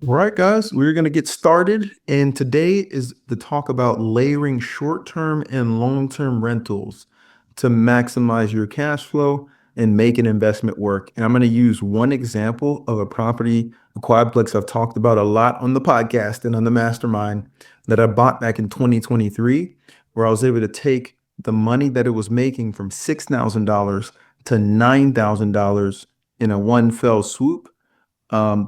All right, guys, we're going to get started. And today is the talk about layering short-term and long-term rentals to maximize your cash flow and make an investment work. And I'm going to use one example of a property, a quadplex I've talked about a lot on the podcast and on the mastermind that I bought back in 2023, where I was able to take the money that it was making from $6,000 to $9,000 in a one fell swoop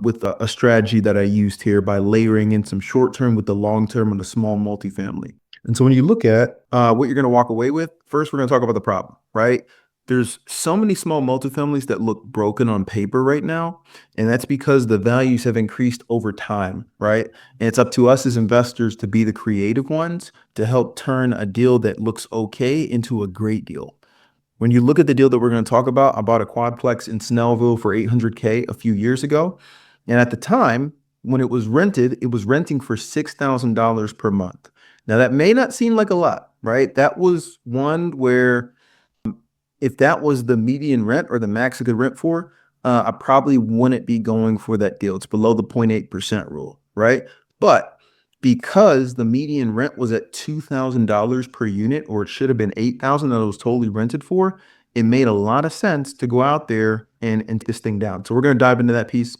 with a strategy that I used here by layering in some short term with the long term on a small multifamily. And so when you look at what you're going to walk away with, first we're going to talk about the problem, right? There's so many small multifamilies that look broken on paper right now, and that's because the values have increased over time, right? And it's up to us as investors to be the creative ones to help turn a deal that looks okay into a great deal. When you look at the deal that we're going to talk about, I bought a quadplex in Snellville for 800K a few years ago. And at the time, when it was rented, it was renting for $6,000 per month. Now, that may not seem like a lot, right? That was one where if that was the median rent or the max I could rent for, I probably wouldn't be going for that deal. It's below the 0.8% rule, right? But because the median rent was at $2,000 per unit, or it should have been $8,000 that it was totally rented for, it made a lot of sense to go out there and take this thing down. So we're going to dive into that piece.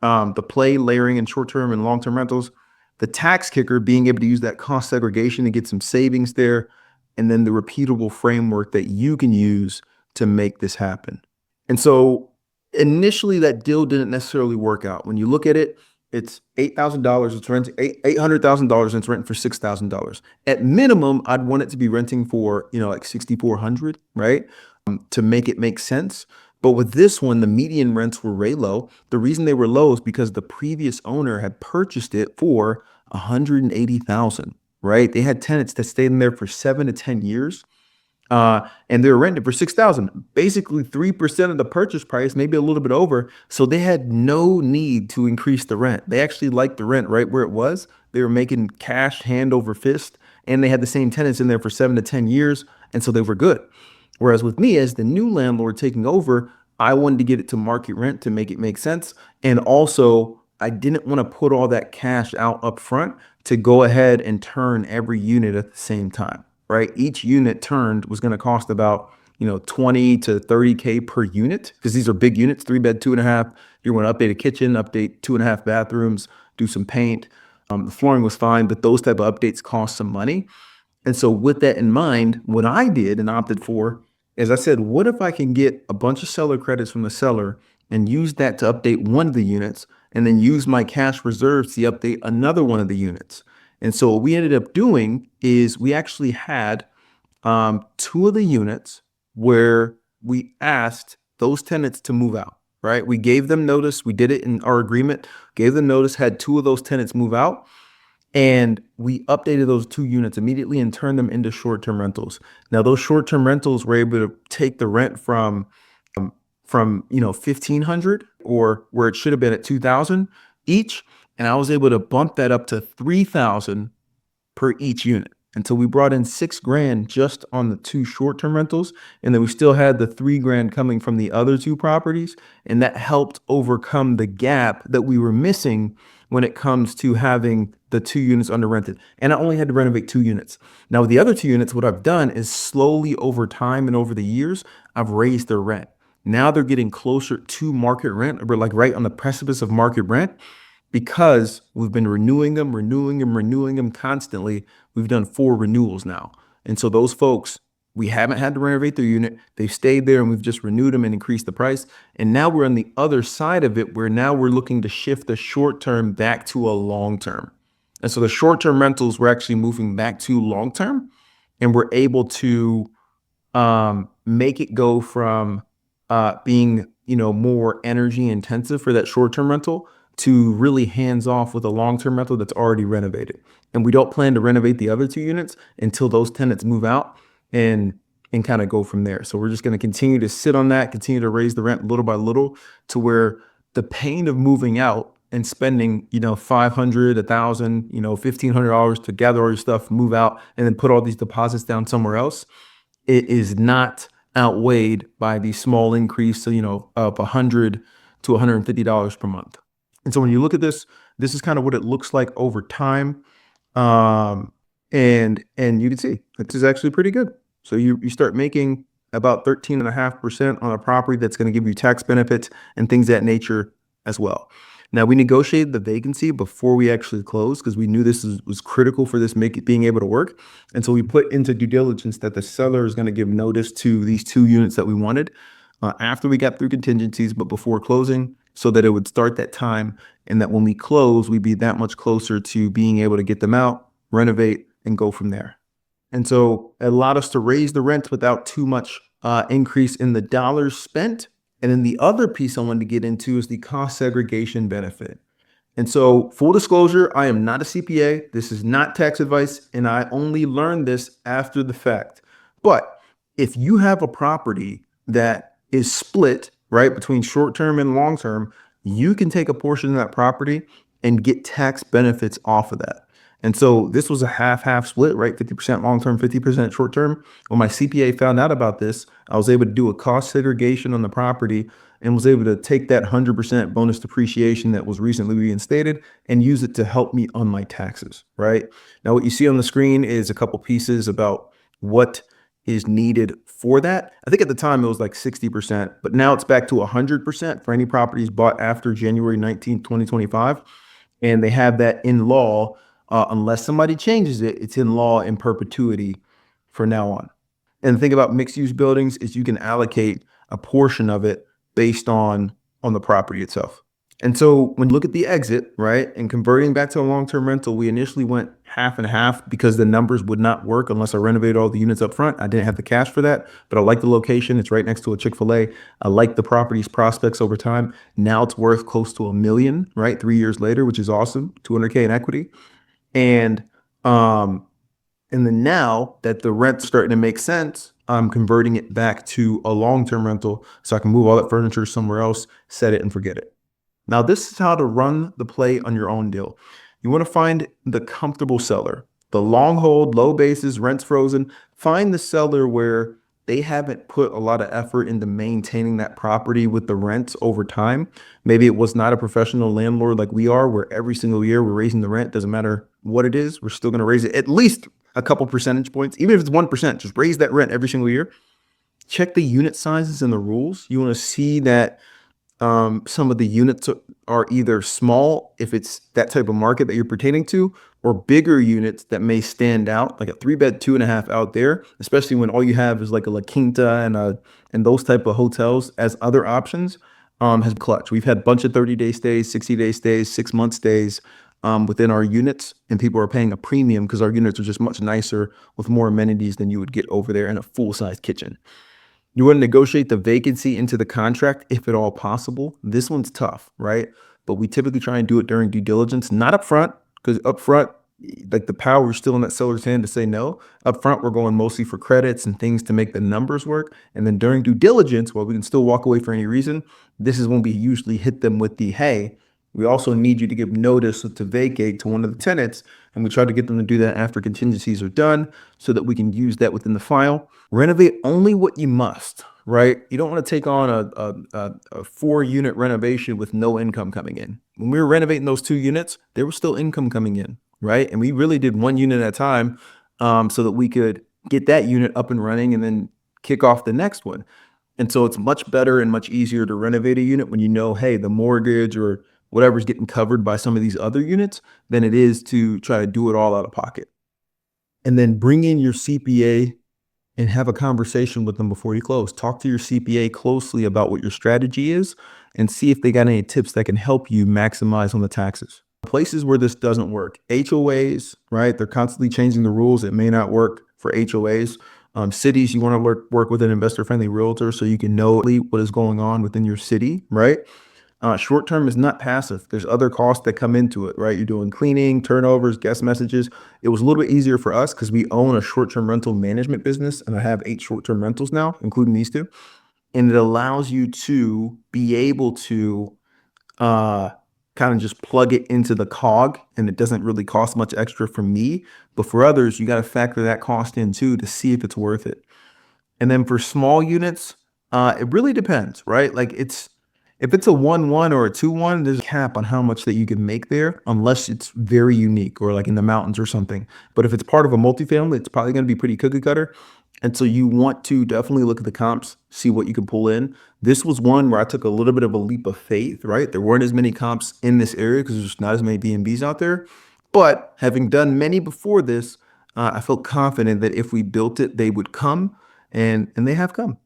The play, layering, and short-term and long-term rentals. The tax kicker, being able to use that cost segregation to get some savings there, and then the repeatable framework that you can use to make this happen. And so initially that deal didn't necessarily work out. When you look at it, it's $8,000, it's renting $800,000 and it's renting for $6,000. At minimum, I'd want it to be renting for, like 6,400, right? To make it make sense. But with this one, the median rents were way low. The reason they were low is because the previous owner had purchased it for 180,000, right? They had tenants that stayed in there for 7 to 10 years, and they were renting for 6,000, basically 3% of the purchase price, maybe a little bit over. So they had no need to increase the rent. They actually liked the rent right where it was. They were making cash hand over fist, and they had the same tenants in there for 7 to 10 years, and so they were good. Whereas with me as the new landlord taking over, I wanted to get it to market rent to make it make sense. And also, I didn't want to put all that cash out up front to go ahead and turn every unit at the same time, right? Each unit turned was going to cost about 20 to 30K per unit, because these are big units, 3 bed, 2.5. You want to update a kitchen, update 2.5 bathrooms, do some paint. The flooring was fine, but those type of updates cost some money. And so with that in mind, what I did and opted for is I said, what if I can get a bunch of seller credits from the seller and use that to update one of the units, and then use my cash reserves to update another one of the units? And so what we ended up doing is we actually had two of the units where we asked those tenants to move out, right? We gave them notice. We did it in our agreement, gave them notice, had two of those tenants move out. And we updated those two units immediately and turned them into short-term rentals. Now, those short-term rentals were able to take the rent from 1,500, or where it should have been at 2,000 each, and I was able to bump that up to 3,000 per each unit. And so we brought in 6 grand just on the two short-term rentals, and then we still had the 3 grand coming from the other two properties, and that helped overcome the gap that we were missing when it comes to having the two units under rented. And I only had to renovate 2 units. Now with the other 2 units, what I've done is slowly over time and over the years, I've raised their rent. Now they're getting closer to market rent. We're like right on the precipice of market rent, because we've been renewing them constantly. We've done 4 renewals now. And so those folks, we haven't had to renovate their unit. They've stayed there, and we've just renewed them and increased the price. And now we're on the other side of it, where now we're looking to shift the short term back to a long term. And so the short term rentals, we're actually moving back to long term, and we're able to make it go from being more energy intensive for that short term rental to really hands off with a long term rental that's already renovated. And we don't plan to renovate the other 2 units until those tenants move out, and kind of go from there. So we're just going to continue to sit on that, continue to raise the rent little by little, to where the pain of moving out and spending 500, 1,000, $1,500 to gather all your stuff, move out, and then put all these deposits down somewhere else, it is not outweighed by the small increase, of $100 to $150 per month. And so when you look at this, This is kind of what it looks like over time. Um, and you can see this is actually pretty good. So you start making about 13.5% on a property that's going to give you tax benefits and things of that nature as well. Now we negotiated the vacancy before we actually closed because we knew was critical for this being able to work. And so we put into due diligence that the seller is going to give notice to these two units that we wanted after we got through contingencies, but before closing, so that it would start that time and that when we close, we'd be that much closer to being able to get them out, renovate, and go from there. And so it allowed us to raise the rent without too much increase in the dollars spent. And then the other piece I wanted to get into is the cost segregation benefit. And so, full disclosure, I am not a CPA. This is not tax advice, and I only learned this after the fact. But if you have a property that is split, right, between short term and long term, you can take a portion of that property and get tax benefits off of that. And so this was a half split, right? 50% long term, 50% short term. When my CPA found out about this, I was able to do a cost segregation on the property and was able to take that 100% bonus depreciation that was recently reinstated and use it to help me on my taxes, right? Now, what you see on the screen is a couple pieces about what is needed for that. I think at the time it was like 60%, but now it's back to 100% for any properties bought after January 19th, 2025. And they have that in law, unless somebody changes it, it's in law in perpetuity for now on. And the thing about mixed use buildings is you can allocate a portion of it based on the property itself. And so when you look at the exit, right, and converting back to a long-term rental, we initially went half and half because the numbers would not work unless I renovated all the units up front. I didn't have the cash for that, but I like the location. It's right next to a Chick-fil-A. I like the property's prospects over time. Now it's worth close to $1 million, right, 3 years later, which is awesome. 200K in equity. And um, and then now that the rent's starting to make sense, I'm converting it back to a long-term rental so I can move all that furniture somewhere else, set it and forget it. Now, this is how to run the play on your own deal. You want to find the comfortable seller, the long hold, low basis, rents frozen. Find the seller where they haven't put a lot of effort into maintaining that property with the rents over time. Maybe it was not a professional landlord like we are, where every single year we're raising the rent. Doesn't matter what it is, we're still going to raise it at least a couple percentage points. Even if it's 1%, just raise that rent every single year. Check the unit sizes and the rules. You want to see that some of the units are either small, if it's that type of market that you're pertaining to, or bigger units that may stand out, like a 3-bed, 2.5 out there, especially when all you have is like a La Quinta and those type of hotels as other options, has clutch. We've had a bunch of 30-day stays, 60-day stays, 6-month stays within our units, and people are paying a premium because our units are just much nicer with more amenities than you would get over there in a full-size kitchen. You want to negotiate the vacancy into the contract if at all possible. This one's tough, right? But we typically try and do it during due diligence, not up front, because up front, like the power is still in that seller's hand to say no. Up front, we're going mostly for credits and things to make the numbers work. And then during due diligence, while we can still walk away for any reason, this is when we usually hit them with the, hey, we also need you to give notice to vacate to one of the tenants. And we try to get them to do that after contingencies are done so that we can use that within the file. Renovate only what you must, right? You don't want to take on a 4-unit renovation with no income coming in. When we were renovating those 2 units, there was still income coming in, right? And we really did 1 unit at a time so that we could get that unit up and running and then kick off the next one. And so it's much better and much easier to renovate a unit when you know, hey, the mortgage or whatever's getting covered by some of these other units than it is to try to do it all out of pocket. And then bring in your CPA and have a conversation with them before you close. Talk to your CPA closely about what your strategy is and see if they got any tips that can help you maximize on the taxes. Places where this doesn't work, HOAs, right? They're constantly changing the rules. It may not work for HOAs. Cities, you want to work with an investor-friendly realtor so you can know what is going on within your city, right? Short term is not passive. There's other costs that come into it, right? You're doing cleaning, turnovers, guest messages. It was a little bit easier for us because we own a short-term rental management business, and I have 8 short-term rentals now, including these 2. And it allows you to be able to uh, kind of just plug it into the cog, and it doesn't really cost much extra for me. But for others, you got to factor that cost in too to see if it's worth it. And then for small units, it really depends, right? Like If it's a 1-1 or a 2-1, there's a cap on how much that you can make there unless it's very unique or like in the mountains or something. But if it's part of a multifamily, it's probably going to be pretty cookie cutter. And so you want to definitely look at the comps, see what you can pull in. This was one where I took a little bit of a leap of faith, right? There weren't as many comps in this area because there's not as many B&Bs out there. But having done many before this, I felt confident that if we built it, they would come, and they have come.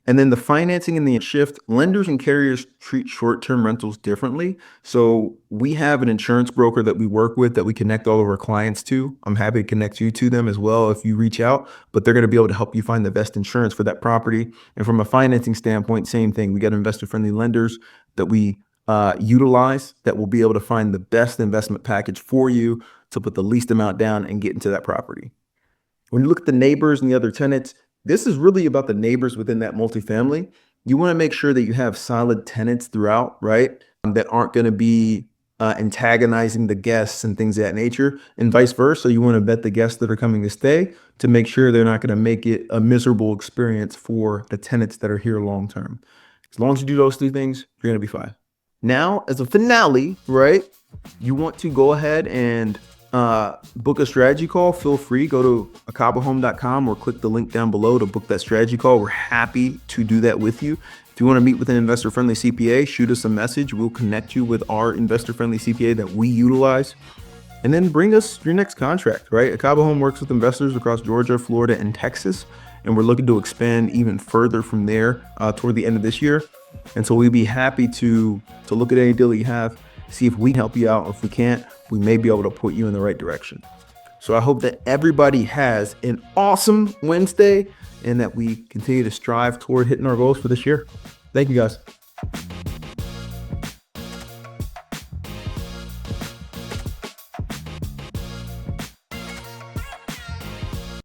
And then the financing and the shift, lenders and carriers treat short-term rentals differently. So we have an insurance broker that we work with that we connect all of our clients to. I'm happy to connect you to them as well if you reach out, but they're going to be able to help you find the best insurance for that property. And from a financing standpoint, same thing. We got investor-friendly lenders that we utilize that will be able to find the best investment package for you to put the least amount down and get into that property. When you look at the neighbors and the other tenants, this is really about the neighbors within that multifamily. You want to make sure that you have solid tenants throughout, right? That aren't going to be antagonizing the guests and things of that nature, and vice versa. You want to vet the guests that are coming to stay to make sure they're not going to make it a miserable experience for the tenants that are here long term. As long as you do those three things, you're going to be fine. Now, as a finale, right, you want to go ahead and book a strategy call. Feel free, go to acabahome.com or click the link down below to book that strategy call. We're happy to do that with you. If you want to meet with an investor-friendly CPA, shoot us a message. We'll connect you with our investor-friendly CPA that we utilize. And then bring us your next contract, right? Acaba Home works with investors across Georgia, Florida, and Texas. And we're looking to expand even further from there toward the end of this year. And so we'd be happy to look at any deal you have, see if we can help you out. Or if we can't, we may be able to put you in the right direction. So I hope that everybody has an awesome Wednesday and that we continue to strive toward hitting our goals for this year. Thank you, guys.